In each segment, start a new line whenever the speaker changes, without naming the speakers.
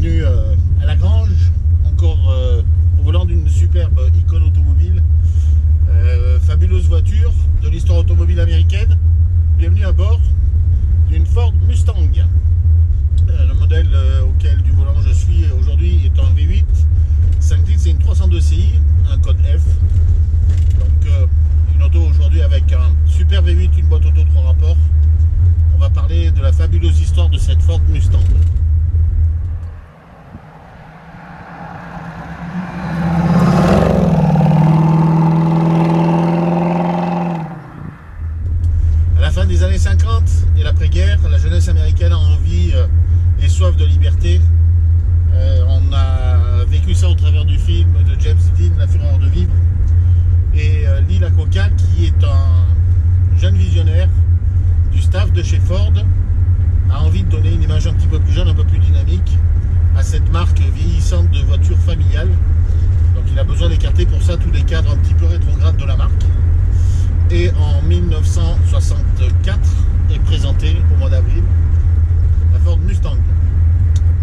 bienvenue à la Grange, encore au volant d'une superbe icône automobile, fabuleuse voiture de l'histoire automobile américaine. Bienvenue à bord d'une Ford Mustang. Le modèle auquel du volant je suis aujourd'hui est un V8 5 litres, c'est une 302 CI, un code F. Donc une auto aujourd'hui avec un super V8, une boîte auto 3 rapports. On va parler de la fabuleuse histoire de cette Ford Mustang. À la fin des années 50 et l'après-guerre, la jeunesse américaine a envie et soif de liberté. On a vécu ça au travers du film de James Dean, La fureur de vivre. Et Lee Iacocca, qui est un jeune visionnaire du staff de chez Ford, a envie de donner une image un petit peu plus jeune, un peu plus dynamique à cette marque vieillissante de voitures familiales. Donc il a besoin d'écarter pour ça tous les cadres un petit peu rétrogrades de la marque. Et en 1964 est présentée au mois d'avril la Ford Mustang.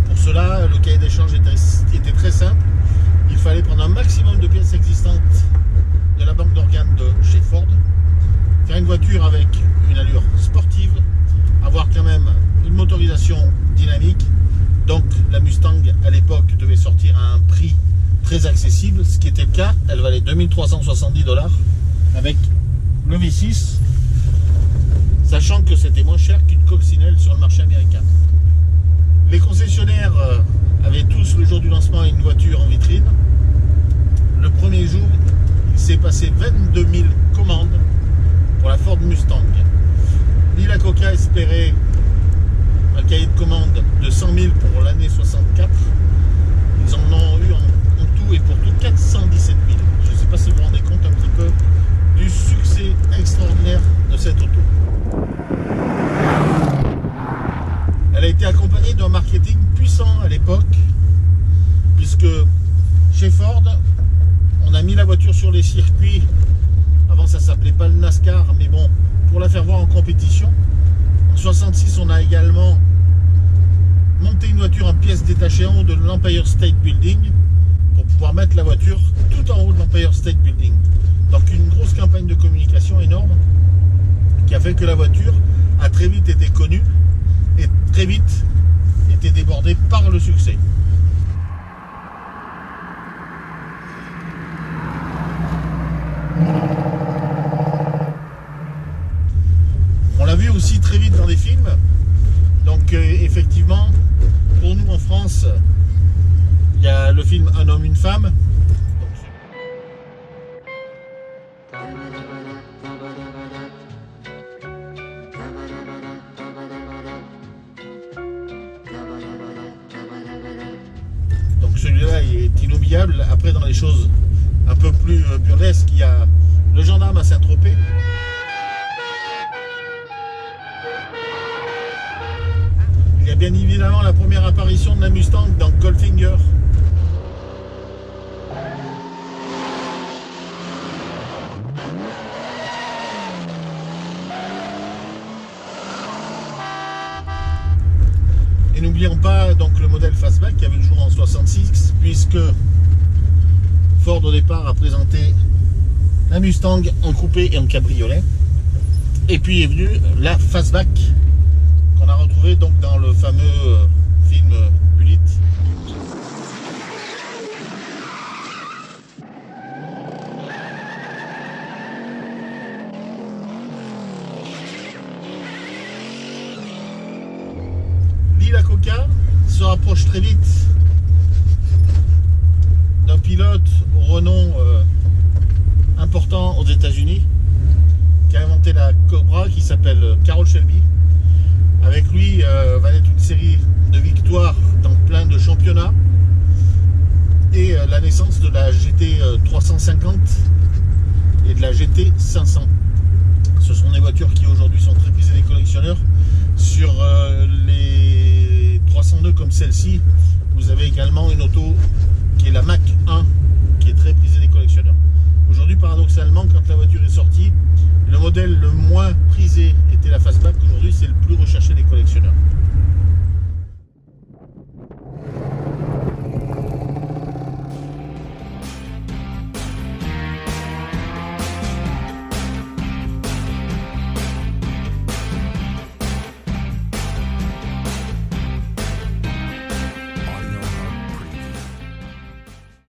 Pour cela, le cahier d'échange était très simple. Il fallait prendre un maximum de pièces existantes de la banque d'organes de chez Ford, faire une voiture avec une allure sportive, avoir quand même une motorisation dynamique. Donc la Mustang à l'époque devait sortir à un prix très accessible, ce qui était le cas. Elle valait 2370 $, avec le V6, sachant que c'était moins cher qu'une coccinelle sur le marché américain. Les concessionnaires avaient tous, le jour du lancement, une voiture en vitrine. Le premier jour, il s'est passé 22 000 commandes pour la Ford Mustang. Lee Iacocca espérait un cahier de commande de 100 000 pour l'année 64. Ils en ont eu en tout et pour tout 417 000. Je ne sais pas si vous vous rendez compte un petit peu du succès extraordinaire de cette auto. Elle a été accompagnée d'un marketing puissant à l'époque, puisque chez Ford, on a mis la voiture sur les circuits. Avant, ça s'appelait pas le NASCAR, mais bon, pour la faire voir en compétition. En 66, on a également monté une voiture en pièces détachées en haut de l'Empire State Building pour pouvoir mettre la voiture tout en haut de l'Empire State Building. Donc une grosse campagne de communication énorme qui a fait que la voiture a très vite été connue et très vite été débordée par le succès. On l'a vu aussi très vite dans des films. Donc effectivement, pour nous en France, il y a le film Un homme, une femme. Donc celui-là est inoubliable. Après, dans les choses un peu plus burlesques, il y a Le gendarme à Saint-Tropez. Il y a bien évidemment la première apparition de la Mustang dans Goldfinger. Et n'oublions pas donc le modèle Fastback qui avait le jour en 66, puisque Ford au départ a présenté la Mustang en coupé et en cabriolet. Et puis est venue la Fastback qu'on a retrouvé donc dans le fameux film Bullitt. Lee Iacocca se rapproche très vite d'un pilote au renom important aux États-Unis qui a inventé la Cobra, qui s'appelle Carroll Shelby. Avec lui va naître une série de victoires dans plein de championnats et la naissance de la GT 350 et de la GT 500. Ce sont des voitures qui aujourd'hui sont très prisées des collectionneurs. Sur les 302 comme celle-ci, vous avez également une auto qui est la Mach 1 qui est très prisée des collectionneurs. Aujourd'hui, paradoxalement, quand la voiture est sortie, le modèle le moins prisé était la Fastback. Aujourd'hui, c'est le plus recherché des collectionneurs.